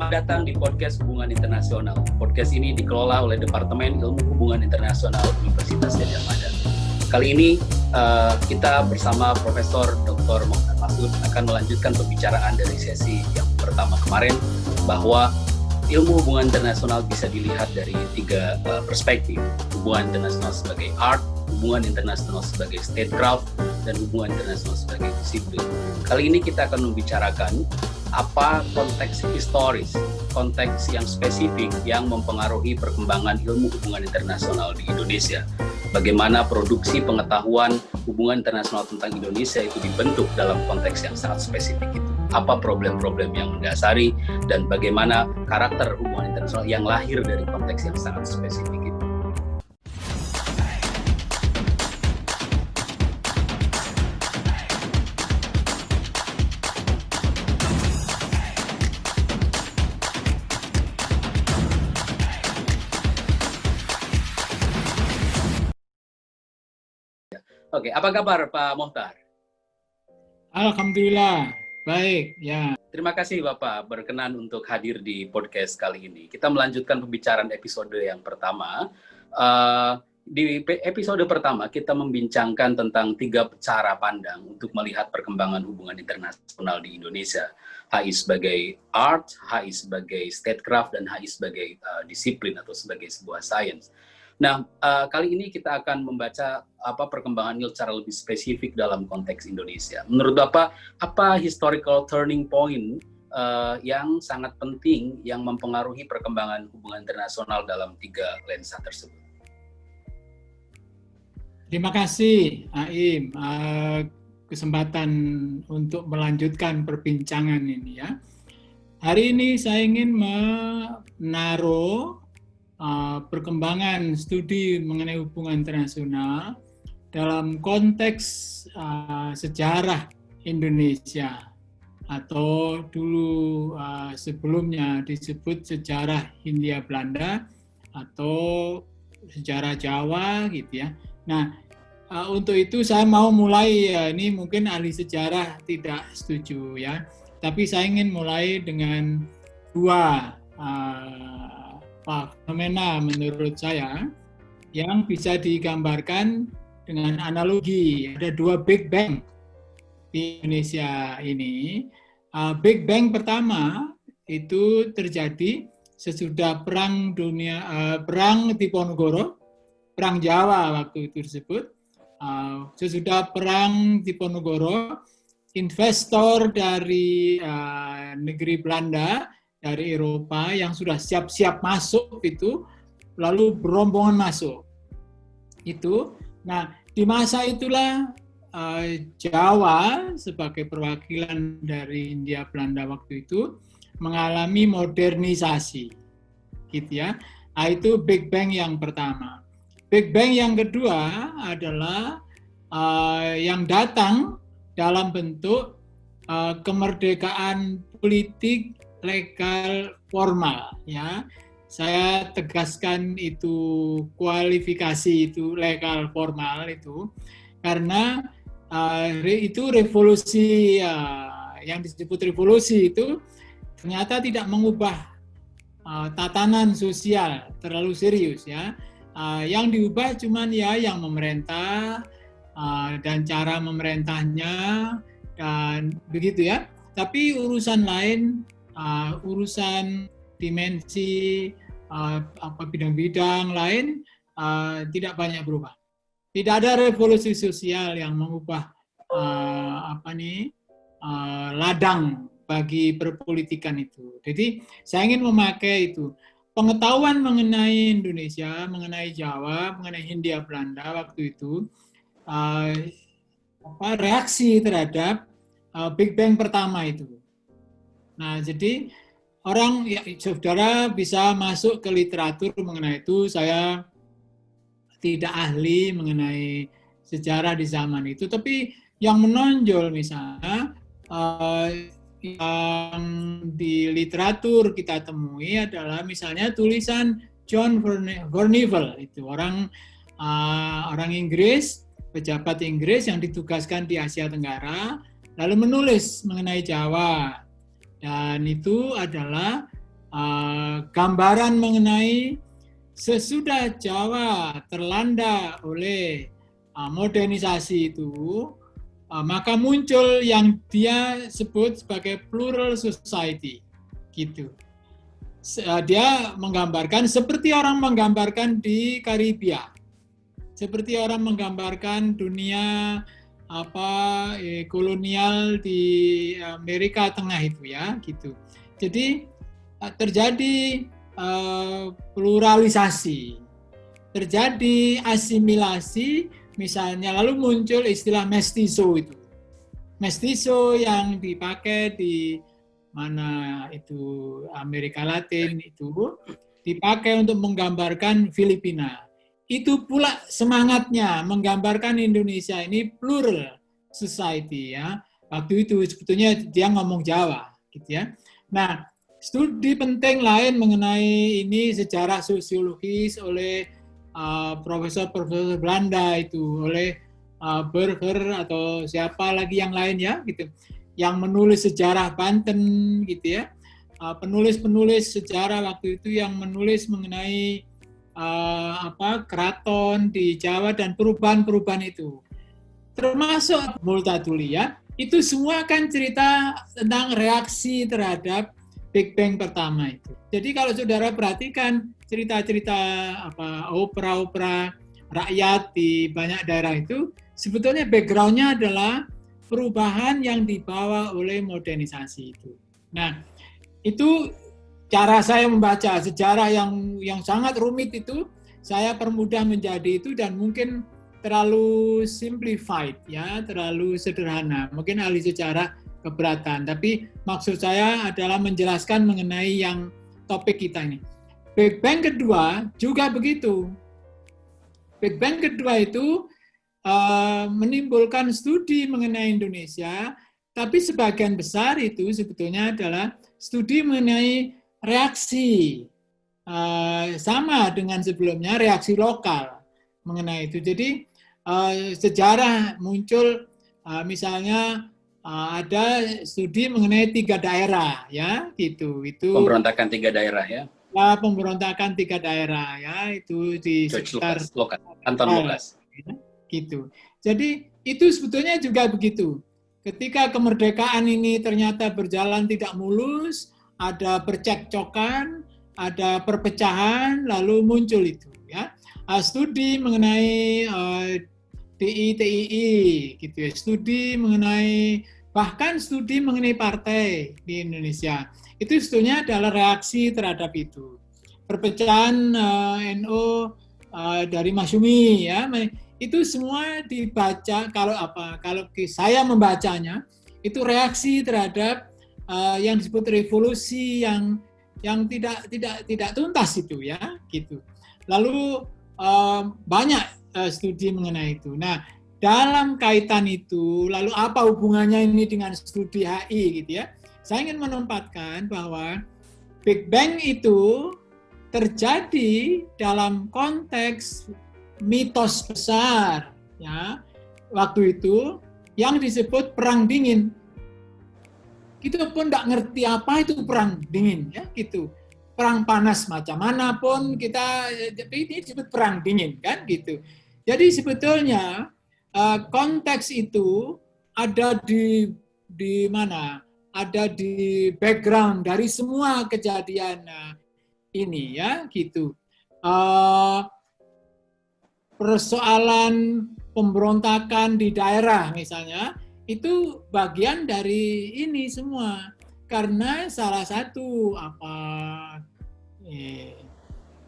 Selamat datang di podcast Hubungan Internasional. Podcast ini dikelola oleh Departemen Ilmu Hubungan Internasional Universitas Gadjah Mada. Kali ini kita bersama Profesor Dr. Mokhtar Masud akan melanjutkan pembicaraan dari sesi yang pertama kemarin, bahwa ilmu hubungan internasional bisa dilihat dari tiga perspektif. Hubungan internasional sebagai art, hubungan internasional sebagai statecraft, dan hubungan internasional sebagai disiplin. Kali ini kita akan membicarakan apa konteks historis, konteks yang spesifik yang mempengaruhi perkembangan ilmu hubungan internasional di Indonesia. Bagaimana produksi pengetahuan hubungan internasional tentang Indonesia itu dibentuk dalam konteks yang sangat spesifik itu. Apa problem-problem yang mendasari dan bagaimana karakter hubungan internasional yang lahir dari konteks yang sangat spesifik itu. Oke, apa kabar Pak Mokhtar? Alhamdulillah, baik ya. Terima kasih Bapak berkenan untuk hadir di podcast kali ini. Kita melanjutkan pembicaraan episode yang pertama. Di episode pertama kita membincangkan tentang tiga cara pandang untuk melihat perkembangan hubungan internasional di Indonesia. HI sebagai art, HI sebagai statecraft, dan HI sebagai disiplin atau sebagai sebuah sains. Nah, kali ini kita akan membaca perkembangan ini secara lebih spesifik dalam konteks Indonesia. Menurut Bapak, apa historical turning point yang sangat penting yang mempengaruhi perkembangan hubungan internasional dalam tiga lensa tersebut? Terima kasih, Aim, kesempatan untuk melanjutkan perbincangan ini ya. Hari ini saya ingin menaruh perkembangan studi mengenai hubungan internasional dalam konteks sejarah Indonesia, atau dulu sebelumnya disebut sejarah Hindia Belanda atau sejarah Jawa gitu ya. Nah, untuk itu saya mau mulai, ini mungkin ahli sejarah tidak setuju ya, tapi saya ingin mulai dengan dua fenomena menurut saya yang bisa digambarkan dengan analogi. Ada dua Big Bang di Indonesia ini. Big Bang pertama itu terjadi sesudah perang Diponegoro, perang Jawa waktu itu disebut. Sesudah perang Diponegoro, investor dari negeri Belanda, dari Eropa yang sudah siap-siap masuk itu, lalu berombongan masuk. Itu, nah di masa itulah Jawa sebagai perwakilan dari Hindia Belanda waktu itu mengalami modernisasi, gitu ya. Nah, itu Big Bang yang pertama. Big Bang yang kedua adalah yang datang dalam bentuk kemerdekaan politik legal formal ya. Saya tegaskan itu kualifikasi itu legal formal itu karena itu revolusi yang disebut revolusi itu ternyata tidak mengubah tatanan sosial terlalu serius ya. Yang diubah cuman ya yang memerintah dan cara memerintahnya dan begitu ya. Tapi urusan lain, urusan dimensi bidang-bidang lain tidak banyak berubah. Tidak ada revolusi sosial yang mengubah ladang bagi perpolitikan itu. Jadi saya ingin memakai itu pengetahuan mengenai Indonesia, mengenai Jawa, mengenai Hindia Belanda waktu itu, reaksi terhadap Big Bang pertama itu. Nah, jadi orang, ya, saudara bisa masuk ke literatur mengenai itu. Saya tidak ahli mengenai sejarah di zaman itu, tapi yang menonjol misalnya yang di literatur kita temui adalah misalnya tulisan John Furnivall, itu orang Inggris, pejabat Inggris yang ditugaskan di Asia Tenggara, lalu menulis mengenai Jawa. Dan itu adalah gambaran mengenai sesudah Jawa terlanda oleh modernisasi itu, maka muncul yang dia sebut sebagai plural society, gitu. Dia menggambarkan seperti orang menggambarkan di Karibia, seperti orang menggambarkan dunia kolonial di Amerika Tengah itu ya, gitu. Jadi terjadi pluralisasi, terjadi asimilasi, misalnya lalu muncul istilah mestizo itu. Mestizo yang dipakai di mana itu Amerika Latin itu dipakai untuk menggambarkan Filipina. Itu pula semangatnya menggambarkan Indonesia ini plural society ya. Waktu itu sebetulnya dia ngomong Jawa gitu ya. Nah, studi penting lain mengenai ini sejarah sosiologis oleh profesor-profesor Belanda itu, oleh Burger atau siapa lagi yang lain ya gitu, yang menulis sejarah Banten gitu ya, penulis-penulis sejarah waktu itu yang menulis mengenai keraton di Jawa dan perubahan-perubahan itu, termasuk Multatuli ya, itu semua kan cerita tentang reaksi terhadap Big Bang pertama itu. Jadi kalau saudara perhatikan cerita-cerita opera-opera rakyat di banyak daerah itu, sebetulnya background-nya adalah perubahan yang dibawa oleh modernisasi itu. Nah, itu cara saya membaca sejarah yang sangat rumit itu, saya permudah menjadi itu dan mungkin terlalu simplified ya, terlalu sederhana. Mungkin ahli sejarah keberatan, tapi maksud saya adalah menjelaskan mengenai yang topik kita ini. Big Bang kedua juga begitu. Big Bang kedua itu menimbulkan studi mengenai Indonesia, tapi sebagian besar itu sebetulnya adalah studi mengenai reaksi sama dengan sebelumnya, reaksi lokal mengenai itu. Jadi sejarah muncul misalnya ada studi mengenai 3 daerah ya gitu. Itu pemberontakan 3 daerah ya. Pemberontakan 3 daerah ya, itu di sekitar Anton Lukas. Gitu. Jadi itu sebetulnya juga begitu. Ketika kemerdekaan ini ternyata berjalan tidak mulus, ada percekcokan, ada perpecahan, lalu muncul itu ya. Studi mengenai TII gitu ya, studi mengenai bahkan studi mengenai partai di Indonesia. Itu sebetulnya adalah reaksi terhadap itu. Perpecahan NU dari Masyumi ya, itu semua dibaca kalau saya membacanya itu reaksi terhadap yang disebut revolusi yang tidak tuntas itu ya gitu. Lalu banyak studi mengenai itu. Nah, dalam kaitan itu, lalu apa hubungannya ini dengan studi HI gitu ya? Saya ingin menempatkan bahwa Big Bang itu terjadi dalam konteks mitos besar ya waktu itu yang disebut perang dingin. Kita pun tidak ngerti apa itu perang dingin ya gitu. Perang panas macam mana pun kita ini disebut perang dingin kan gitu. Jadi sebetulnya konteks itu ada di mana? Ada di background dari semua kejadian ini ya gitu. Persoalan pemberontakan di daerah misalnya itu bagian dari ini semua karena salah satu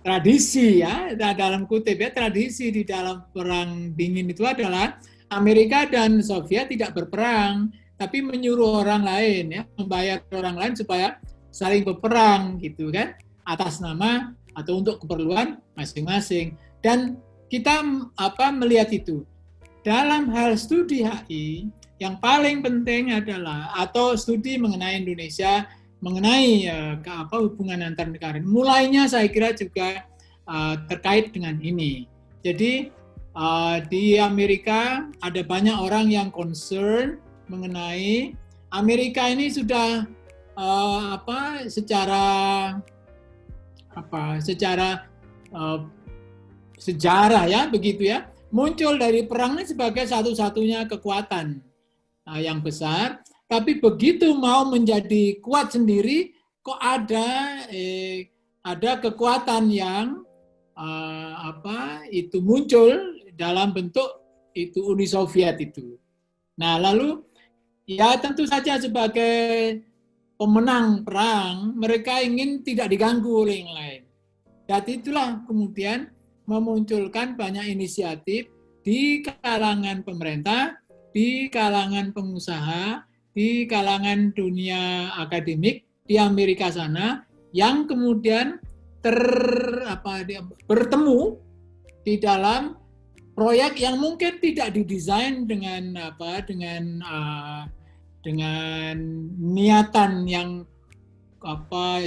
tradisi ya dalam kutip ya, tradisi di dalam perang dingin itu adalah Amerika dan Soviet tidak berperang tapi menyuruh orang lain ya, membayar orang lain supaya saling berperang gitu kan, atas nama atau untuk keperluan masing-masing. Dan kita melihat itu dalam hal studi HI yang paling penting adalah atau studi mengenai Indonesia, mengenai hubungan antar negara. Mulainya saya kira juga terkait dengan ini. Jadi di Amerika ada banyak orang yang concern mengenai Amerika ini sudah secara sejarah ya begitu ya, muncul dari perang ini sebagai satu-satunya kekuatan yang besar, tapi begitu mau menjadi kuat sendiri kok ada kekuatan yang itu muncul dalam bentuk itu Uni Soviet itu. Nah, lalu ya tentu saja sebagai pemenang perang, mereka ingin tidak diganggu oleh yang lain. Dan itulah kemudian memunculkan banyak inisiatif di kalangan pemerintah, di kalangan pengusaha, di kalangan dunia akademik di Amerika sana, yang kemudian bertemu di dalam proyek yang mungkin tidak didesain dengan niatan yang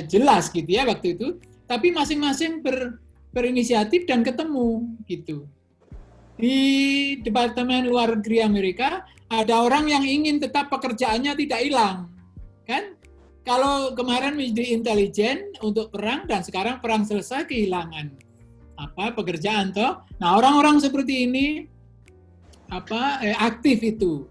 jelas gitu ya waktu itu, tapi masing-masing berinisiatif dan ketemu gitu. Di Departemen Luar Negeri Amerika ada orang yang ingin tetap pekerjaannya tidak hilang, kan? Kalau kemarin menjadi intelijen untuk perang dan sekarang perang selesai kehilangan pekerjaan toh. Nah, orang-orang seperti ini aktif itu.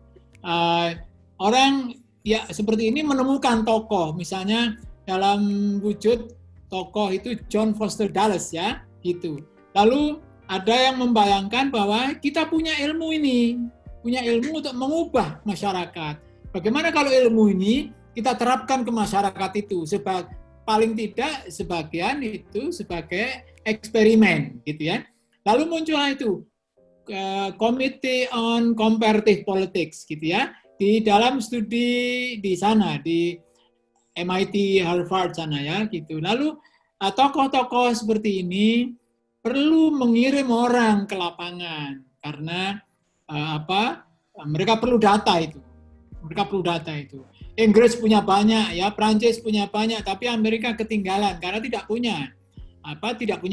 Orang ya seperti ini menemukan tokoh, misalnya dalam wujud tokoh itu John Foster Dulles ya, gitu. Lalu ada yang membayangkan bahwa kita punya ilmu untuk mengubah masyarakat. Bagaimana kalau ilmu ini kita terapkan ke masyarakat itu, paling tidak sebagian itu sebagai eksperimen, gitu ya. Lalu muncullah itu Committee on Comparative Politics, gitu ya, di dalam studi di sana di MIT, Harvard sana ya, gitu. Lalu tokoh-tokoh seperti ini perlu mengirim orang ke lapangan karena mereka perlu data itu. Inggris punya banyak ya, Prancis punya banyak, tapi Amerika ketinggalan karena tidak punya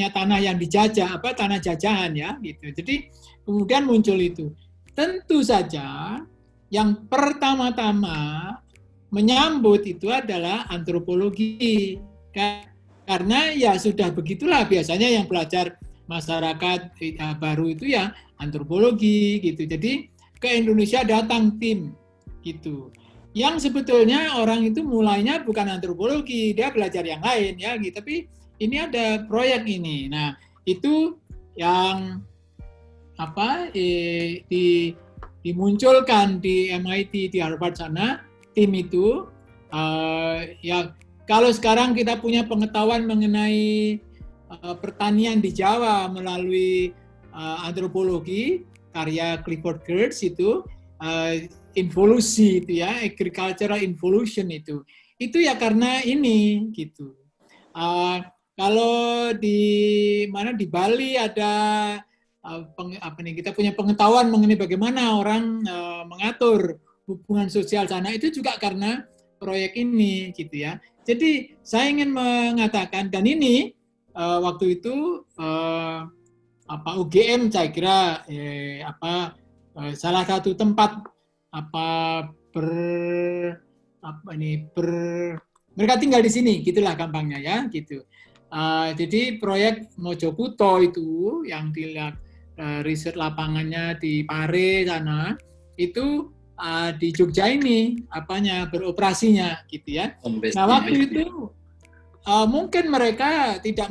tanah yang dijajah, tanah jajahan ya, gitu. Jadi kemudian muncul itu. Tentu saja yang pertama-tama menyambut itu adalah antropologi, karena ya sudah begitulah biasanya yang belajar masyarakat baru itu ya antropologi gitu. Jadi ke Indonesia datang tim gitu. Yang sebetulnya orang itu mulainya bukan antropologi, dia belajar yang lain ya gitu. Tapi ini ada proyek ini. Nah, itu yang dimunculkan di MIT, di Harvard sana, tim itu ya kalau sekarang kita punya pengetahuan mengenai pertanian di Jawa melalui antropologi karya Clifford Geertz itu involusi itu ya, agricultural involution itu ya karena ini gitu. Kalau di Bali ada kita punya pengetahuan mengenai bagaimana orang mengatur hubungan sosial sana, itu juga karena proyek ini gitu ya. Jadi saya ingin mengatakan, dan ini waktu itu UGM saya kira salah satu tempat mereka tinggal di sini, gitulah gampangnya ya, gitu. Jadi proyek Mojokuto itu yang dilihat riset lapangannya di Pare sana, itu di Jogja ini beroperasinya, gitu ya. Nah waktu itu mungkin mereka tidak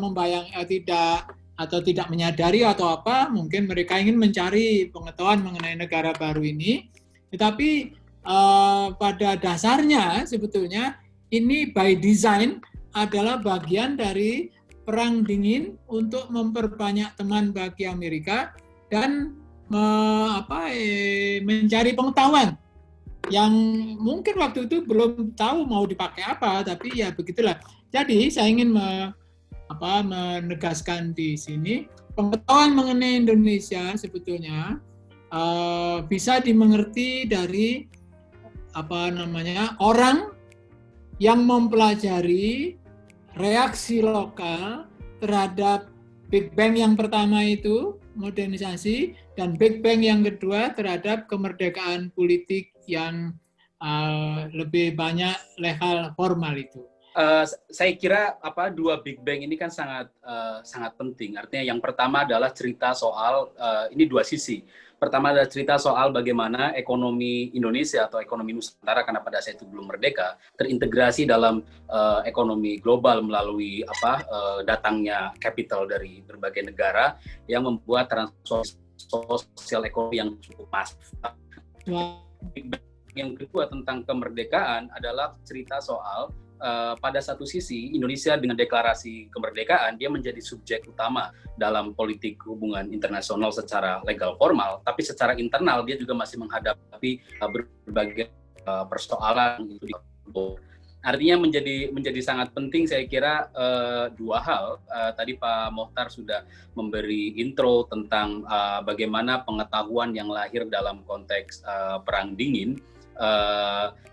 menyadari atau mungkin mereka ingin mencari pengetahuan mengenai negara baru ini. Tetapi pada dasarnya sebetulnya ini by design adalah bagian dari perang dingin untuk memperbanyak teman bagi Amerika dan mencari pengetahuan yang mungkin waktu itu belum tahu mau dipakai apa, tapi ya begitulah. Jadi saya ingin menegaskan di sini pengetahuan mengenai Indonesia sebetulnya bisa dimengerti dari orang yang mempelajari reaksi lokal terhadap Big Bang yang pertama itu modernisasi, dan Big Bang yang kedua terhadap kemerdekaan politik yang lebih banyak level formal itu. Saya kira dua Big Bang ini kan sangat penting. Artinya yang pertama adalah cerita soal ini dua sisi. Pertama adalah cerita soal bagaimana ekonomi Indonesia atau ekonomi Nusantara, karena pada saat itu belum merdeka, terintegrasi dalam ekonomi global melalui datangnya capital dari berbagai negara yang membuat transformasi sosial ekonomi yang cukup masif. Yang kedua tentang kemerdekaan adalah cerita soal pada satu sisi Indonesia dengan deklarasi kemerdekaan dia menjadi subjek utama dalam politik hubungan internasional secara legal formal, tapi secara internal dia juga masih menghadapi berbagai persoalan itu. Artinya menjadi sangat penting saya kira dua hal. Tadi Pak Mohtar sudah memberi intro tentang bagaimana pengetahuan yang lahir dalam konteks Perang Dingin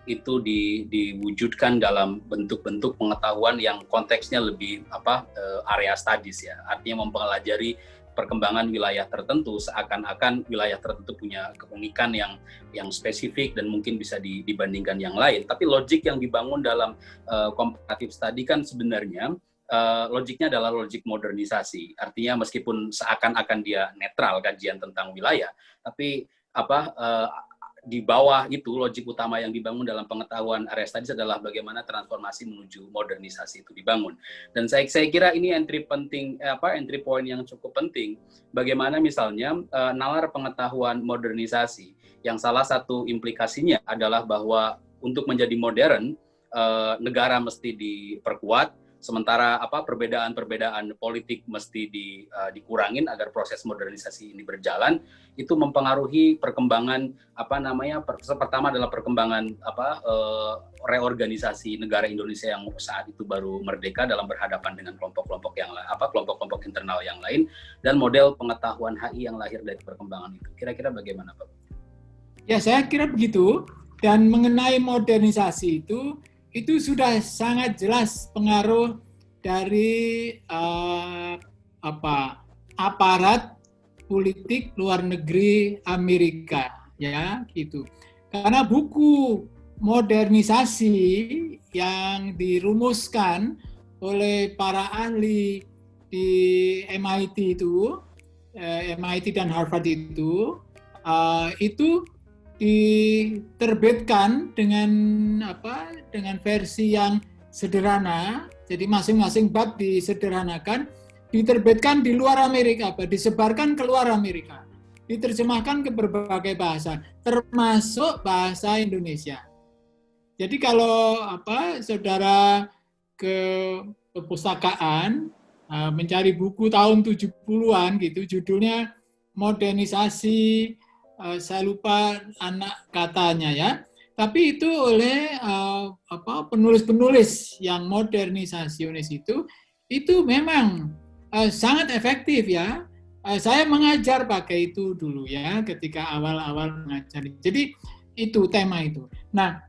itu diwujudkan dalam bentuk-bentuk pengetahuan yang konteksnya lebih area studies ya, artinya mempelajari perkembangan wilayah tertentu seakan-akan wilayah tertentu punya keunikan yang spesifik dan mungkin bisa dibandingkan yang lain. Tapi logik yang dibangun dalam comparative study kan sebenarnya logiknya adalah logik modernisasi. Artinya meskipun seakan-akan dia netral kajian tentang wilayah, tapi di bawah itu logik utama yang dibangun dalam pengetahuan area studies adalah bagaimana transformasi menuju modernisasi itu dibangun. Dan saya kira ini entry point yang cukup penting. Bagaimana misalnya nalar pengetahuan modernisasi yang salah satu implikasinya adalah bahwa untuk menjadi modern negara mesti diperkuat, sementara perbedaan-perbedaan politik mesti dikurangin agar proses modernisasi ini berjalan. Itu mempengaruhi perkembangan pertama adalah perkembangan reorganisasi negara Indonesia yang saat itu baru merdeka dalam berhadapan dengan kelompok-kelompok kelompok-kelompok internal yang lain, dan model pengetahuan HI yang lahir dari perkembangan itu. Kira-kira bagaimana Pak? Ya, saya kira begitu. Dan mengenai modernisasi itu sudah sangat jelas pengaruh dari aparat politik luar negeri Amerika, ya gitu. Karena buku modernisasi yang dirumuskan oleh para ahli di MIT dan Harvard itu diterbitkan dengan versi yang sederhana. Jadi masing-masing bab disederhanakan, diterbitkan di luar Amerika, disebarkan ke luar Amerika, diterjemahkan ke berbagai bahasa, termasuk bahasa Indonesia. Jadi kalau saudara ke perpustakaan mencari buku tahun 70-an gitu, judulnya modernisasi, saya lupa anak katanya ya, tapi itu oleh penulis-penulis yang modernisasionis itu memang sangat efektif ya. Saya mengajar pakai itu dulu ya ketika awal-awal mengajar. Jadi itu tema itu. Nah,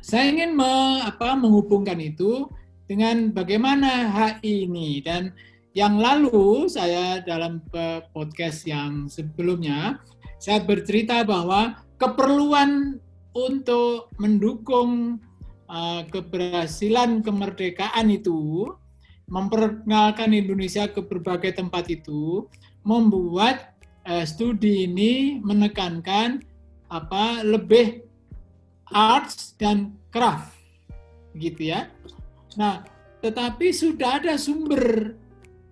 saya ingin menghubungkan itu dengan bagaimana HI ini, dan yang lalu saya dalam podcast yang sebelumnya saya bercerita bahwa keperluan untuk mendukung keberhasilan kemerdekaan itu, memperkenalkan Indonesia ke berbagai tempat itu, membuat studi ini menekankan lebih arts dan craft, gitu ya. Nah, tetapi sudah ada sumber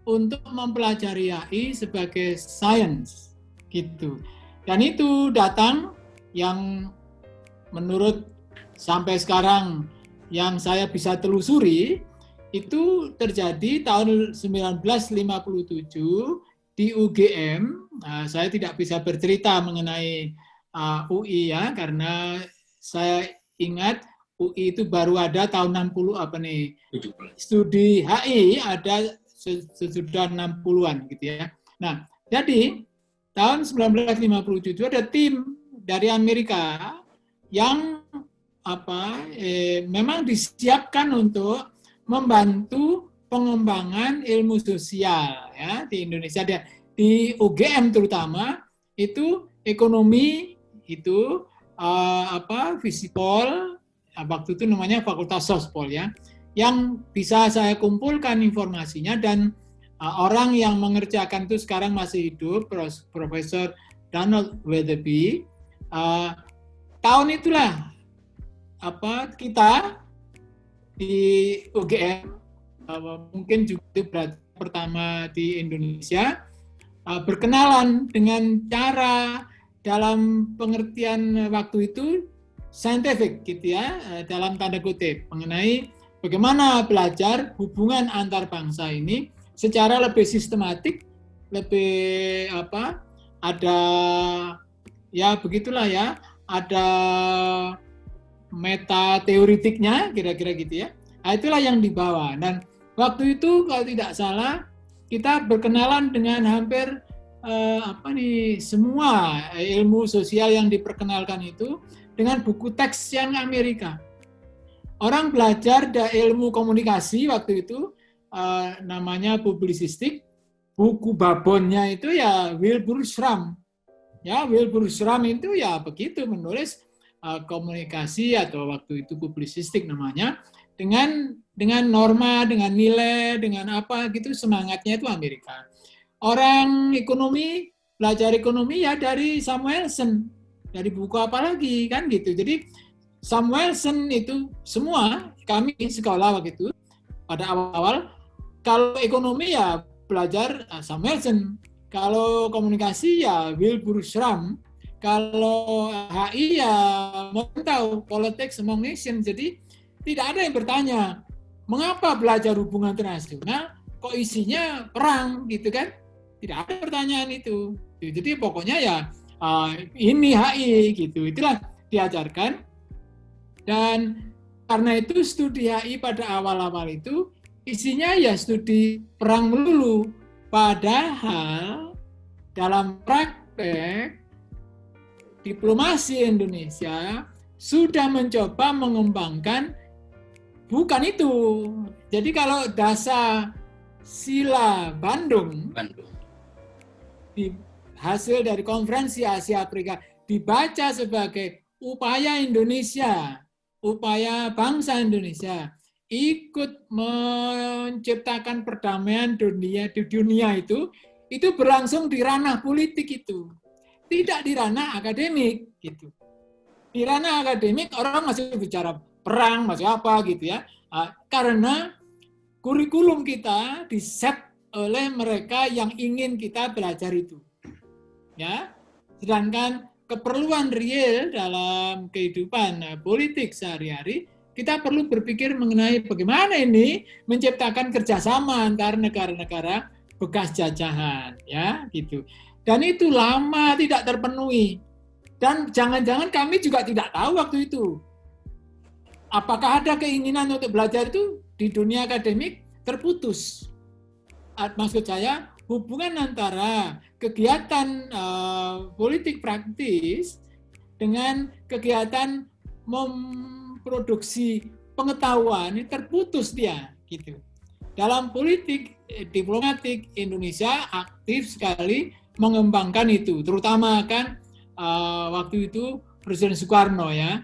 untuk mempelajari HI sebagai science, gitu. Dan itu datang yang menurut sampai sekarang yang saya bisa telusuri, itu terjadi tahun 1957 di UGM. Saya tidak bisa bercerita mengenai UI ya, karena saya ingat UI itu baru ada tahun 60 studi HI ada sesudah 60-an gitu ya. Nah, jadi tahun 1957 ada tim dari Amerika yang memang disiapkan untuk membantu pengembangan ilmu sosial ya di Indonesia, di UGM terutama itu ekonomi itu Visipol, waktu itu namanya Fakultas Sospol ya, yang bisa saya kumpulkan informasinya, dan orang yang mengerjakan itu sekarang masih hidup, Profesor Donald Weatherby. Tahun itulah kita di UGM, mungkin juga berarti pertama di Indonesia, berkenalan dengan cara dalam pengertian waktu itu scientific gitu ya, dalam tanda kutip, mengenai bagaimana belajar hubungan antar bangsa ini secara lebih sistematik, lebih ada ya begitulah ya, ada meta teoritiknya kira-kira gitu ya. Nah, itulah yang dibawa. Dan waktu itu kalau tidak salah kita berkenalan dengan hampir semua ilmu sosial yang diperkenalkan itu dengan buku teks yang Amerika. Orang belajar ilmu komunikasi waktu itu namanya publisistik. Buku babonnya itu ya Wilbur Schramm. Ya, Wilbur Schramm itu ya begitu menulis komunikasi atau waktu itu publisistik namanya dengan norma, dengan nilai, dengan apa gitu, semangatnya itu Amerika. Orang ekonomi, belajar ekonomi ya dari Samuelson, dari buku apa lagi kan gitu. Jadi Samuelson itu semua kami sekolah waktu itu pada awal-awal, kalau ekonomi ya belajar Samuelson, kalau komunikasi ya Wilbur Schramm, kalau HI ya mau tahu politics among nations. Jadi tidak ada yang bertanya mengapa belajar hubungan internasional kok isinya perang gitu kan. Tidak ada pertanyaan itu. Jadi pokoknya ya ini HI gitu. Itulah diajarkan. Dan karena itu studi HI pada awal-awal itu isinya ya studi perang melulu. Padahal dalam praktek diplomasi Indonesia sudah mencoba mengembangkan bukan itu. Jadi kalau dasar sila Bandung. Hasil dari konferensi Asia Afrika dibaca sebagai upaya Indonesia, upaya bangsa Indonesia ikut menciptakan perdamaian dunia di dunia itu berlangsung di ranah politik itu, tidak di ranah akademik gitu. Di ranah akademik orang masih bicara perang, masih apa gitu ya, karena kurikulum kita diset oleh mereka yang ingin kita belajar itu, ya. Sedangkan keperluan real dalam kehidupan politik sehari-hari, kita perlu berpikir mengenai bagaimana ini menciptakan kerjasama antar negara-negara bekas jajahan, ya gitu. Dan itu lama tidak terpenuhi. Dan jangan-jangan kami juga tidak tahu waktu itu apakah ada keinginan untuk belajar itu di dunia akademik terputus. Maksud saya, hubungan antara kegiatan politik praktis dengan kegiatan memproduksi pengetahuan ini terputus dia gitu. Dalam politik diplomatik Indonesia aktif sekali mengembangkan itu, terutama kan waktu itu Presiden Soekarno ya.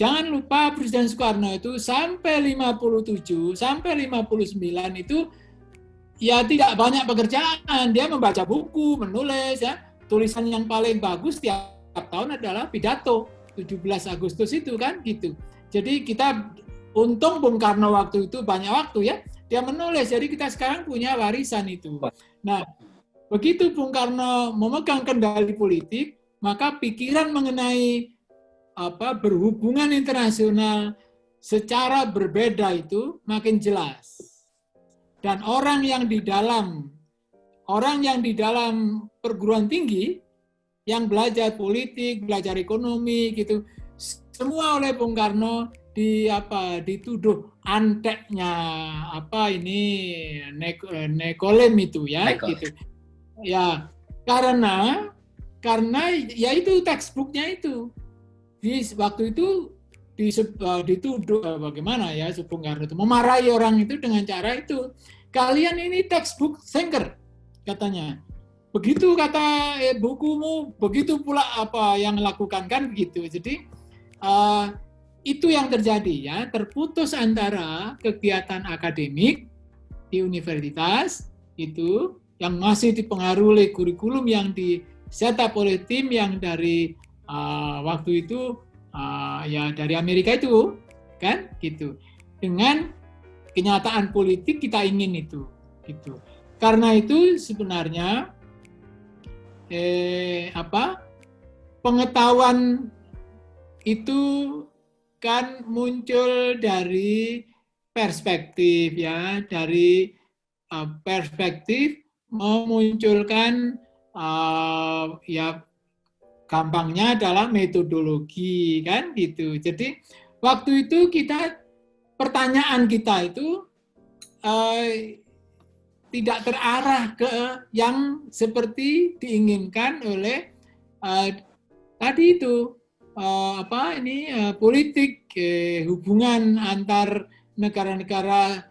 Jangan lupa Presiden Soekarno itu sampai 57 sampai 59 itu ya tidak banyak pekerjaan, dia membaca buku, menulis ya. Tulisan yang paling bagus tiap tahun adalah pidato 17 Agustus itu kan gitu. Jadi kita untung Bung Karno waktu itu banyak waktu ya, dia menulis. Jadi kita sekarang punya warisan itu. Nah, begitu Bung Karno memegang kendali politik, maka pikiran mengenai berhubungan internasional secara berbeda itu makin jelas. Dan orang yang di dalam perguruan tinggi yang belajar politik, belajar ekonomi gitu, semua oleh Bung Karno dituduh anteknya nekolem itu ya gitu. Ya, karena ya itu textbooknya itu. Di waktu itu dituduh bagaimana ya Bung Karno itu memarahi orang itu dengan cara itu. Kalian ini textbook thinker katanya. begitu kata bukumu, begitu pula apa yang lakukan, kan begitu. Jadi itu yang terjadi ya, terputus antara kegiatan akademik di universitas itu yang masih dipengaruhi oleh kurikulum yang disetup oleh tim yang dari waktu itu ya dari Amerika itu, kan gitu, dengan kenyataan politik kita ingin itu gitu. Karena itu sebenarnya pengetahuan itu kan muncul dari perspektif ya, dari perspektif memunculkan ya gampangnya adalah metodologi, kan gitu. Jadi waktu itu pertanyaan kita itu tidak terarah ke yang seperti diinginkan oleh tadi itu politik hubungan antar negara-negara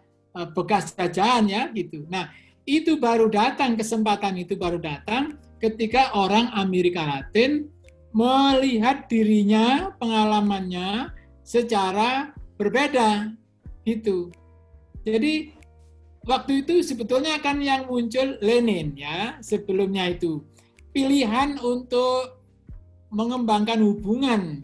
bekas jajahan ya gitu. Nah, itu baru datang, kesempatan itu baru datang ketika orang Amerika Latin melihat dirinya, pengalamannya secara berbeda gitu. Jadi waktu itu sebetulnya kan yang muncul Lenin ya, sebelumnya itu pilihan untuk mengembangkan hubungan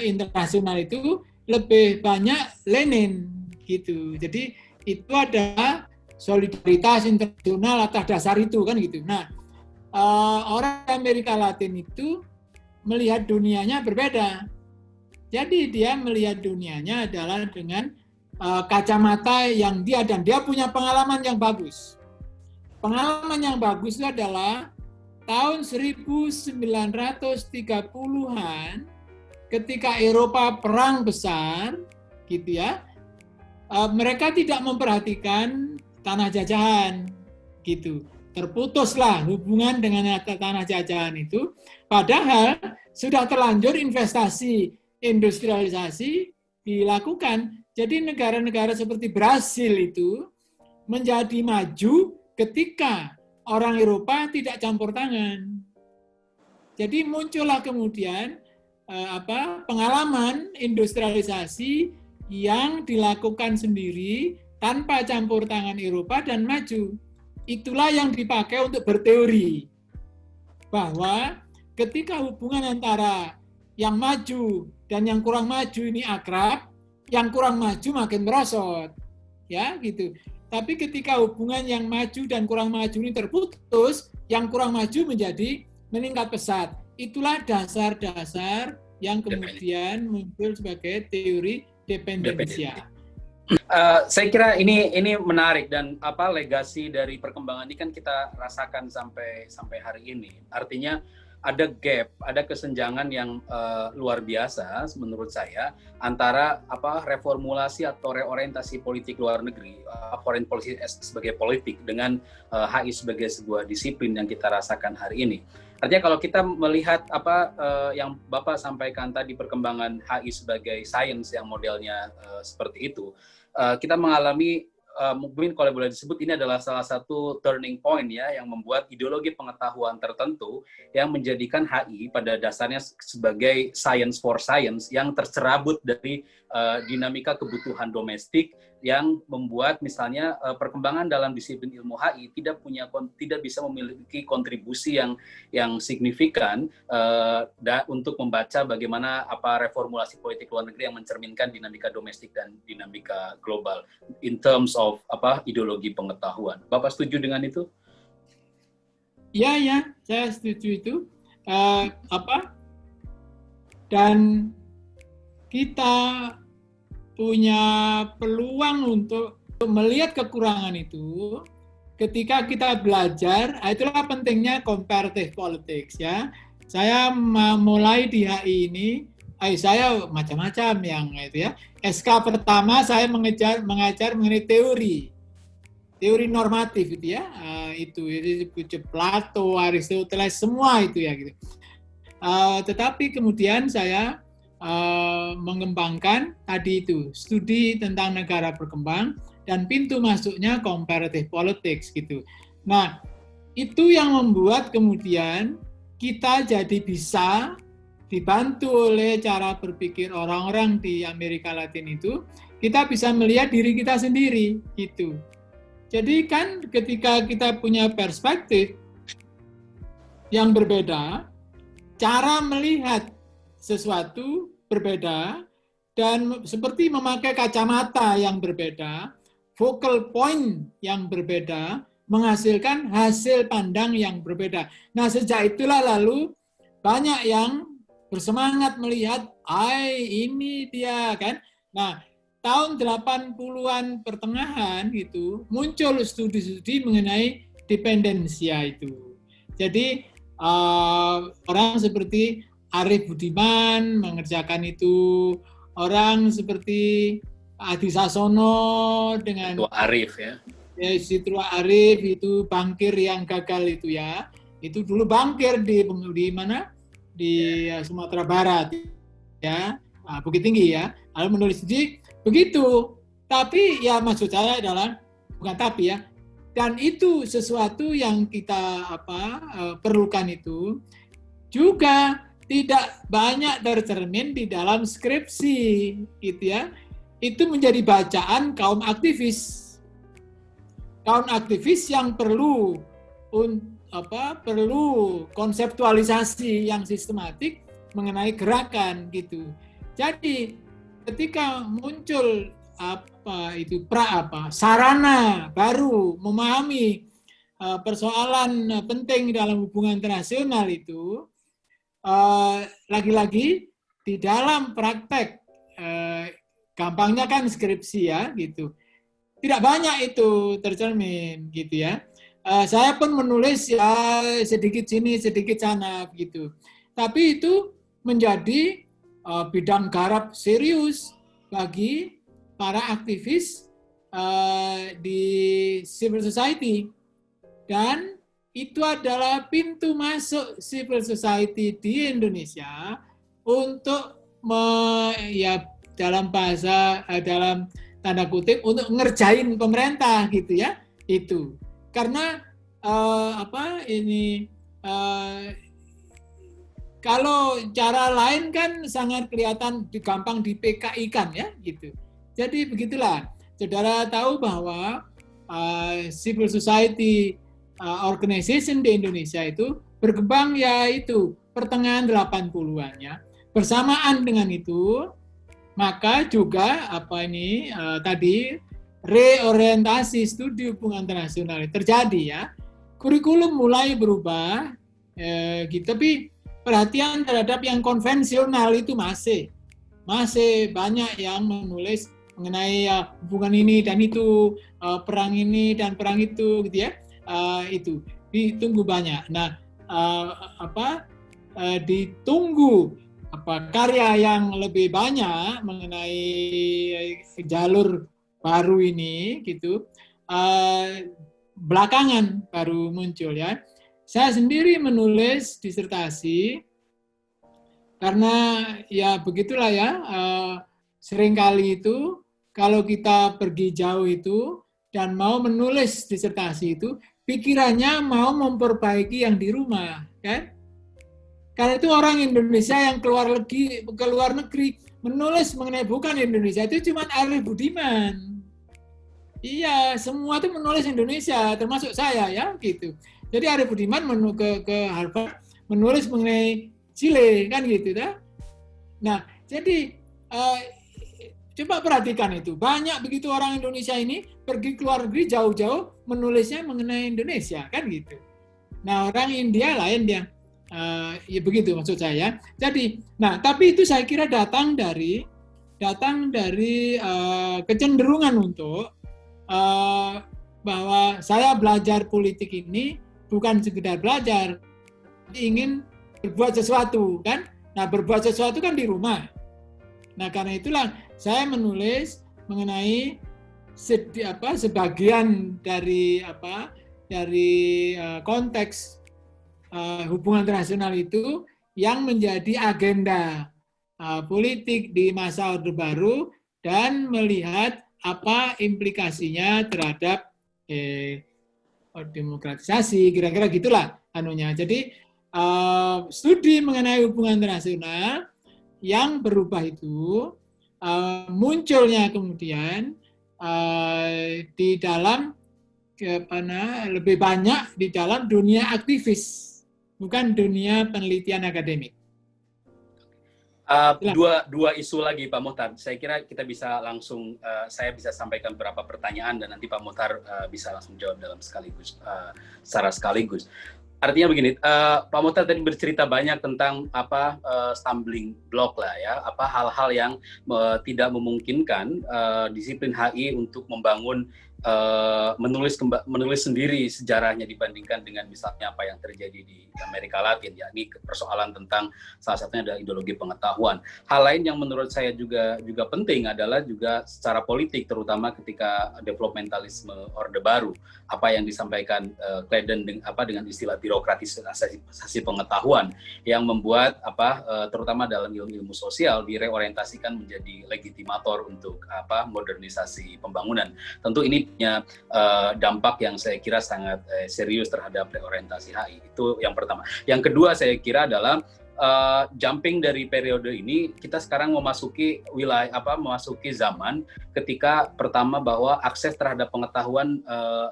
internasional itu lebih banyak Lenin gitu. Jadi itu adalah solidaritas internasional atas dasar itu, kan gitu. Nah, orang Amerika Latin itu melihat dunianya berbeda. Jadi dia melihat dunianya adalah dengan kacamata yang dia punya pengalaman yang bagus. Pengalaman yang bagus itu adalah tahun 1930-an ketika Eropa perang besar gitu ya. Mereka tidak memperhatikan tanah jajahan gitu. Terputuslah hubungan dengan tanah jajahan itu, padahal sudah terlanjur investasi industrialisasi dilakukan. Jadi negara-negara seperti Brasil itu menjadi maju ketika orang Eropa tidak campur tangan. Jadi muncullah kemudian pengalaman industrialisasi yang dilakukan sendiri tanpa campur tangan Eropa dan maju. Itulah yang dipakai untuk berteori bahwa ketika hubungan antara yang maju dan yang kurang maju ini akrab, yang kurang maju makin merosot, ya gitu. Tapi ketika hubungan yang maju dan kurang maju ini terputus, yang kurang maju menjadi meningkat pesat. Itulah dasar-dasar yang kemudian muncul sebagai teori dependensia. Saya kira ini menarik, dan legasi dari perkembangan ini kan kita rasakan sampai hari ini. Artinya ada gap, ada kesenjangan yang luar biasa menurut saya antara reformulasi atau reorientasi politik luar negeri, foreign policy sebagai politik, dengan HI sebagai sebuah disiplin yang kita rasakan hari ini. Artinya kalau kita melihat yang Bapak sampaikan tadi, perkembangan HI sebagai sains yang modelnya seperti itu, kita mengalami mungkin kalau boleh disebut ini adalah salah satu turning point ya, yang membuat ideologi pengetahuan tertentu yang menjadikan HI pada dasarnya sebagai science for science yang tercerabut dari dinamika kebutuhan domestik, yang membuat misalnya perkembangan dalam disiplin ilmu HI tidak bisa memiliki kontribusi yang signifikan untuk membaca bagaimana reformulasi politik luar negeri yang mencerminkan dinamika domestik dan dinamika global in terms of ideologi pengetahuan. Bapak setuju dengan itu? Ya, saya setuju itu. Dan kita punya peluang untuk melihat kekurangan itu ketika kita belajar. Itulah pentingnya comparative politics ya. Saya mulai di HI ini, saya macam-macam yang itu ya. SK pertama saya mengajar mengenai teori normatif itu ya. Itu Plato, Aristoteles, semua itu ya gitu. Tetapi kemudian saya mengembangkan tadi itu studi tentang negara berkembang dan pintu masuknya comparative politics gitu. Nah, itu yang membuat kemudian kita jadi bisa dibantu oleh cara berpikir orang-orang di Amerika Latin itu, kita bisa melihat diri kita sendiri gitu. Jadi kan ketika kita punya perspektif yang berbeda, cara melihat sesuatu berbeda, dan seperti memakai kacamata yang berbeda, focal point yang berbeda, menghasilkan hasil pandang yang berbeda. Nah, sejak itulah lalu banyak yang bersemangat melihat, ini dia kan. Nah, tahun 80-an pertengahan gitu, muncul studi-studi mengenai dependensia itu. Jadi, orang seperti Arief Budiman mengerjakan itu, orang seperti Adi Sasono dengan Itu Arief ya. Situlah Arief itu bankir yang gagal itu ya. Itu dulu bankir di mana? Di Sumatera Barat ya, Bukit Tinggi ya. Lalu menulis studi begitu. Tapi ya maksud saya adalah bukan tapi ya. Dan itu sesuatu yang kita perlukan itu juga tidak banyak tercermin di dalam skripsi gitu ya. Itu menjadi bacaan kaum aktivis. Kaum aktivis yang perlu konseptualisasi yang sistematik mengenai gerakan gitu. Jadi ketika muncul sarana baru memahami persoalan penting dalam hubungan internasional itu, lagi-lagi di dalam praktek, gampangnya kan skripsi ya gitu. Tidak banyak itu tercermin gitu ya. Saya pun menulis ya sedikit sini, sedikit sana gitu. Tapi itu menjadi bidang garap serius bagi para aktivis di civil society. Dan itu adalah pintu masuk civil society di Indonesia untuk dalam tanda kutip untuk ngerjain pemerintah gitu ya, itu karena kalau cara lain kan sangat kelihatan gampang di PKI-kan ya gitu. Jadi begitulah, saudara tahu bahwa civil society organization di Indonesia itu berkembang ya itu pertengahan 80-an ya. Bersamaan dengan itu maka juga tadi reorientasi studi hubungan internasional terjadi ya. Kurikulum mulai berubah gitu, tapi perhatian terhadap yang konvensional itu masih banyak yang menulis mengenai hubungan ini dan itu, perang ini dan perang itu gitu ya. Itu ditunggu banyak. Nah, ditunggu karya yang lebih banyak mengenai jalur baru ini gitu, belakangan baru muncul ya. Saya sendiri menulis disertasi karena ya begitulah ya, seringkali itu kalau kita pergi jauh itu dan mau menulis disertasi itu pikirannya mau memperbaiki yang di rumah kan. Karena itu orang Indonesia yang keluar negeri menulis mengenai bukan Indonesia itu cuma Arief Budiman. Iya, semua itu menulis Indonesia, termasuk saya ya gitu. Jadi Arief Budiman ke Harvard menulis mengenai Chile kan gitu dah. Nah, jadi coba perhatikan itu. Banyak begitu orang Indonesia ini pergi keluar negeri jauh-jauh menulisnya mengenai Indonesia kan gitu. Nah, orang India lain dia. Ya begitu maksud saya. Jadi, nah tapi itu saya kira datang dari kecenderungan untuk bahwa saya belajar politik ini bukan sekedar belajar, ingin berbuat sesuatu kan. Nah berbuat sesuatu kan di rumah. Nah karena itulah saya menulis mengenai sebagian dari konteks hubungan internasional itu yang menjadi agenda politik di masa Orde Baru dan melihat apa implikasinya terhadap demokratisasi, kira-kira gitulah anunya. Jadi studi mengenai hubungan internasional yang berubah itu munculnya kemudian di dalam lebih banyak di dalam dunia aktivis, bukan dunia penelitian akademik. Dua isu lagi Pak Muhtar. Saya kira kita bisa langsung, saya bisa sampaikan beberapa pertanyaan dan nanti Pak Muhtar bisa langsung jawab dalam secara sekaligus. Artinya begini, Pak Muhtar tadi bercerita banyak tentang stumbling block lah ya, hal-hal yang tidak memungkinkan disiplin HI untuk membangun menulis sendiri sejarahnya dibandingkan dengan misalnya apa yang terjadi di Amerika Latin, yakni persoalan tentang salah satunya adalah ideologi pengetahuan. Hal lain yang menurut saya juga penting adalah juga secara politik, terutama ketika developmentalisme Orde Baru, apa yang disampaikan Claydon dengan istilah birokratisasi pengetahuan yang membuat terutama dalam ilmu sosial direorientasikan menjadi legitimator untuk modernisasi pembangunan. Tentu ini punya dampak yang saya kira sangat serius terhadap reorientasi HI. Itu yang pertama. Yang kedua saya kira adalah jumping dari periode ini, kita sekarang memasuki memasuki zaman ketika pertama bahwa akses terhadap pengetahuan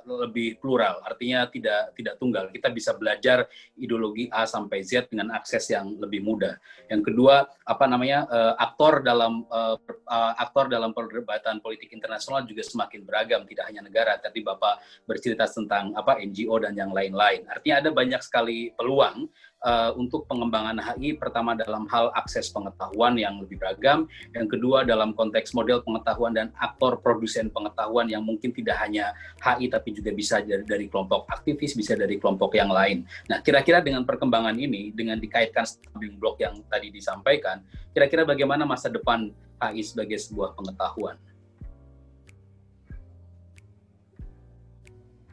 lebih plural, artinya tidak tunggal. Kita bisa belajar ideologi A sampai Z dengan akses yang lebih mudah. Yang kedua, aktor dalam perdebatan politik internasional juga semakin beragam, tidak hanya negara. Tadi Bapak bercerita tentang NGO dan yang lain-lain. Artinya ada banyak sekali peluang untuk pengembangan HI, pertama dalam hal akses pengetahuan yang lebih beragam, yang kedua dalam konteks model pengetahuan dan aktor produsen pengetahuan yang mungkin tidak hanya HI tapi juga bisa dari kelompok aktivis, bisa dari kelompok yang lain. Nah, kira-kira dengan perkembangan ini, dengan dikaitkan stumbling block yang tadi disampaikan, kira-kira bagaimana masa depan HI sebagai sebuah pengetahuan?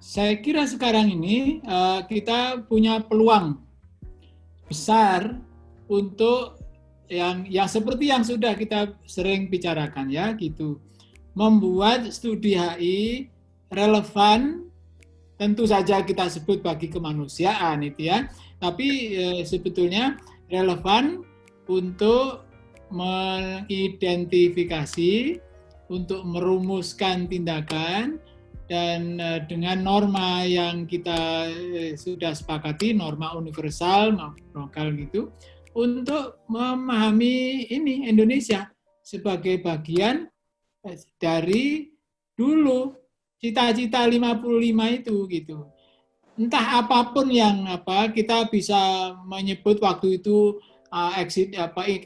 Saya kira sekarang ini kita punya peluang besar untuk yang seperti yang sudah kita sering bicarakan ya gitu, membuat studi HI relevan, tentu saja kita sebut bagi kemanusiaan itu ya, tapi sebetulnya relevan untuk mengidentifikasi, untuk merumuskan tindakan, dan dengan norma yang kita sudah sepakati, norma universal, lokal gitu, untuk memahami ini Indonesia sebagai bagian dari dulu cita-cita 55 itu gitu. Entah apapun yang kita bisa menyebut waktu itu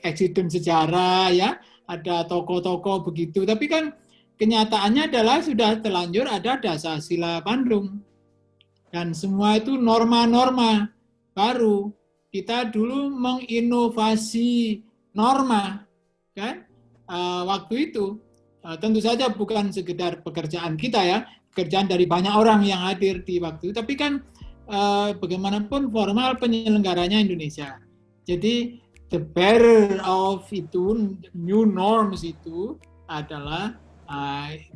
eksiden sejarah ya, ada tokoh-tokoh begitu, tapi kan kenyataannya adalah sudah terlanjur ada Dasar-Sila Bandung. Dan semua itu norma-norma baru. Kita dulu menginovasi norma, kan? Waktu itu. Tentu saja bukan sekedar pekerjaan kita ya, pekerjaan dari banyak orang yang hadir di waktu itu, tapi kan bagaimanapun formal penyelenggaranya Indonesia. Jadi the bearer of itu, new norms itu adalah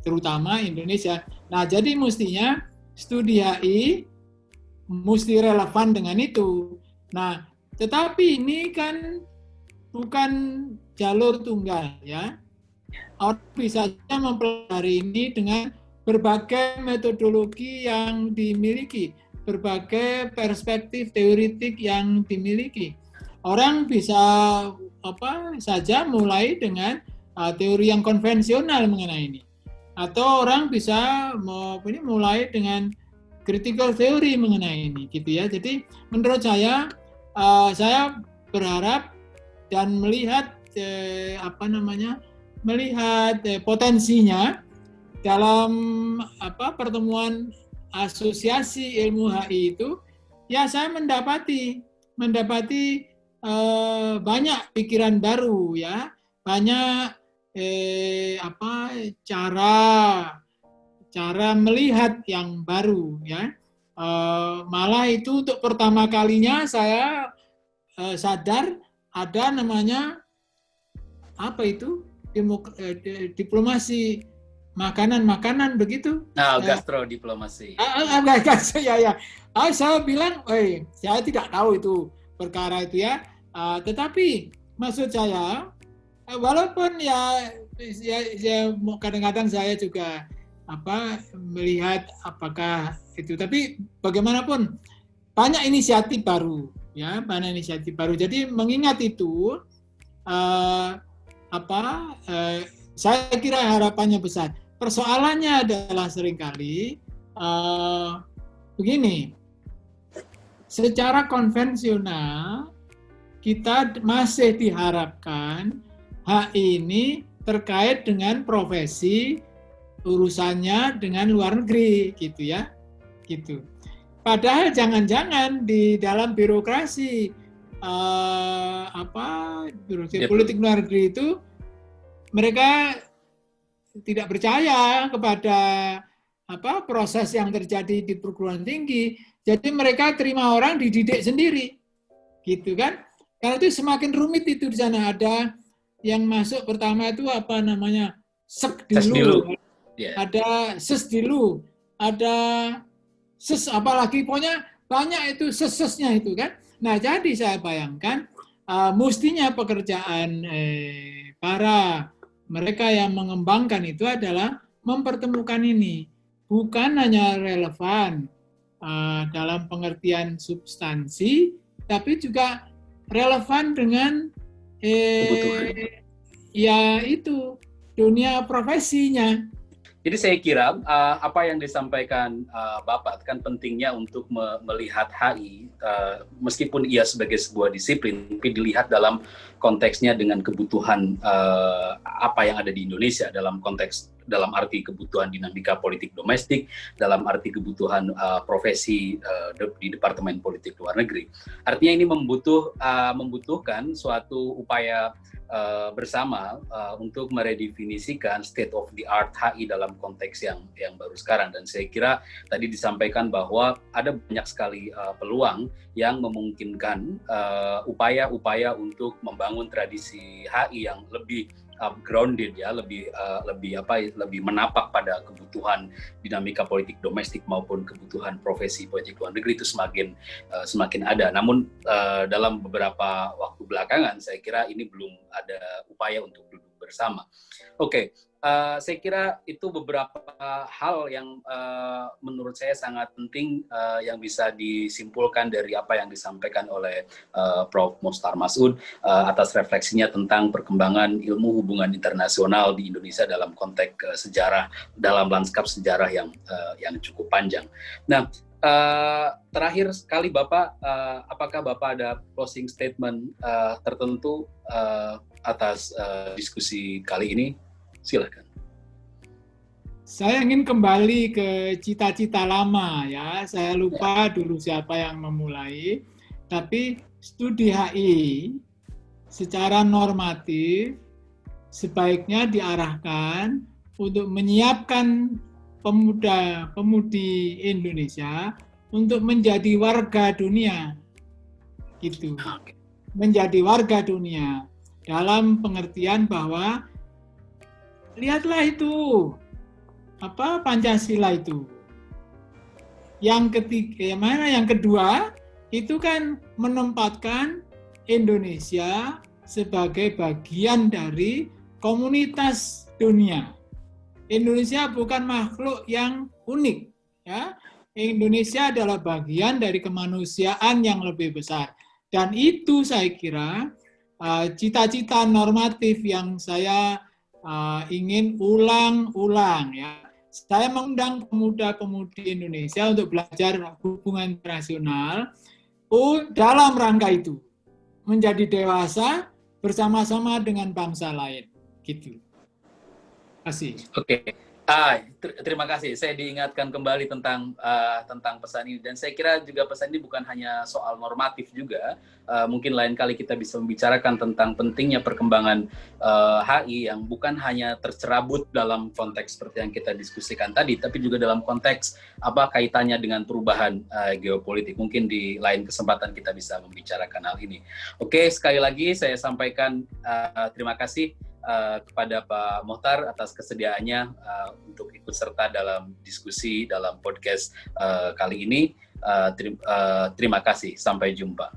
terutama Indonesia. Nah, jadi mestinya studi HI mesti relevan dengan itu. Nah, tetapi ini kan bukan jalur tunggal ya. Orang bisa saja mempelajari ini dengan berbagai metodologi yang dimiliki, berbagai perspektif teoritik yang dimiliki. Orang bisa saja mulai dengan teori yang konvensional mengenai ini, atau orang bisa mulai dengan critical theory mengenai ini, gitu ya. Jadi menurut saya berharap dan melihat potensinya dalam pertemuan asosiasi ilmu HI itu, ya saya mendapati banyak pikiran baru ya, banyak cara melihat yang baru ya. Malah itu untuk pertama kalinya saya sadar ada namanya diplomasi makanan-makanan begitu. Nah, gastrodiplomasi. Ya. Saya bilang, saya tidak tahu itu perkara itu ya. Tetapi maksud saya, walaupun ya kadang-kadang saya juga melihat apakah itu, tapi bagaimanapun banyak inisiatif baru, ya, banyak inisiatif baru. Jadi mengingat itu, saya kira harapannya besar. Persoalannya adalah seringkali begini, secara konvensional kita masih diharapkan HI ini terkait dengan profesi urusannya dengan luar negeri, gitu ya, gitu. Padahal jangan-jangan di dalam birokrasi politik luar negeri itu mereka tidak percaya kepada proses yang terjadi di perguruan tinggi. Jadi mereka terima orang dididik sendiri, gitu kan? Karena itu semakin rumit itu di sana. Ada yang masuk pertama itu sekdilu, ada sesdilu, ada apalagi pokoknya banyak itu sesnya itu kan. Nah, jadi saya bayangkan mestinya pekerjaan para mereka yang mengembangkan itu adalah mempertemukan ini, bukan hanya relevan dalam pengertian substansi, tapi juga relevan dengan ya itu dunia profesinya. Jadi saya kira apa yang disampaikan Bapak kan pentingnya untuk melihat HI meskipun ia sebagai sebuah disiplin, tapi dilihat dalam konteksnya dengan kebutuhan apa yang ada di Indonesia dalam arti kebutuhan dinamika politik domestik, dalam arti kebutuhan profesi di Departemen Politik Luar Negeri. Artinya ini membutuhkan suatu upaya bersama untuk meredefinisikan state of the art HI dalam konteks yang baru sekarang. Dan saya kira tadi disampaikan bahwa ada banyak sekali peluang yang memungkinkan upaya-upaya untuk membangun tradisi HI yang lebih grounded ya, lebih menapak pada kebutuhan dinamika politik domestik maupun kebutuhan profesi politik luar negeri itu semakin ada. Namun dalam beberapa waktu belakangan saya kira ini belum ada upaya untuk duduk bersama. Oke. Saya kira itu beberapa hal yang menurut saya sangat penting yang bisa disimpulkan dari apa yang disampaikan oleh Prof. Mohtar Masud atas refleksinya tentang perkembangan ilmu hubungan internasional di Indonesia dalam konteks sejarah, dalam lanskap sejarah yang cukup panjang. Nah, terakhir sekali Bapak, apakah Bapak ada closing statement tertentu atas diskusi kali ini? Silakan. Saya ingin kembali ke cita-cita lama ya. Saya lupa dulu siapa yang memulai. Tapi studi HI secara normatif sebaiknya diarahkan untuk menyiapkan pemuda-pemudi Indonesia untuk menjadi warga dunia. Gitu. Menjadi warga dunia dalam pengertian bahwa lihatlah itu Pancasila itu. Yang kedua itu kan menempatkan Indonesia sebagai bagian dari komunitas dunia. Indonesia bukan makhluk yang unik, ya. Indonesia adalah bagian dari kemanusiaan yang lebih besar. Dan itu saya kira cita-cita normatif yang saya ingin ulang-ulang ya. Saya mengundang pemuda-pemudi Indonesia untuk belajar hubungan internasional dalam rangka itu menjadi dewasa bersama-sama dengan bangsa lain, gitu. Terima kasih. Oke. Terima kasih. Saya diingatkan kembali tentang pesan ini, dan saya kira juga pesan ini bukan hanya soal normatif juga. Mungkin lain kali kita bisa membicarakan tentang pentingnya perkembangan HI yang bukan hanya tercerabut dalam konteks seperti yang kita diskusikan tadi, tapi juga dalam konteks apa kaitannya dengan perubahan geopolitik. Mungkin di lain kesempatan kita bisa membicarakan hal ini. Oke, sekali lagi saya sampaikan terima kasih kepada Pak Mohtar atas kesediaannya untuk ikut serta dalam diskusi dalam podcast kali ini. Terima kasih. Sampai jumpa.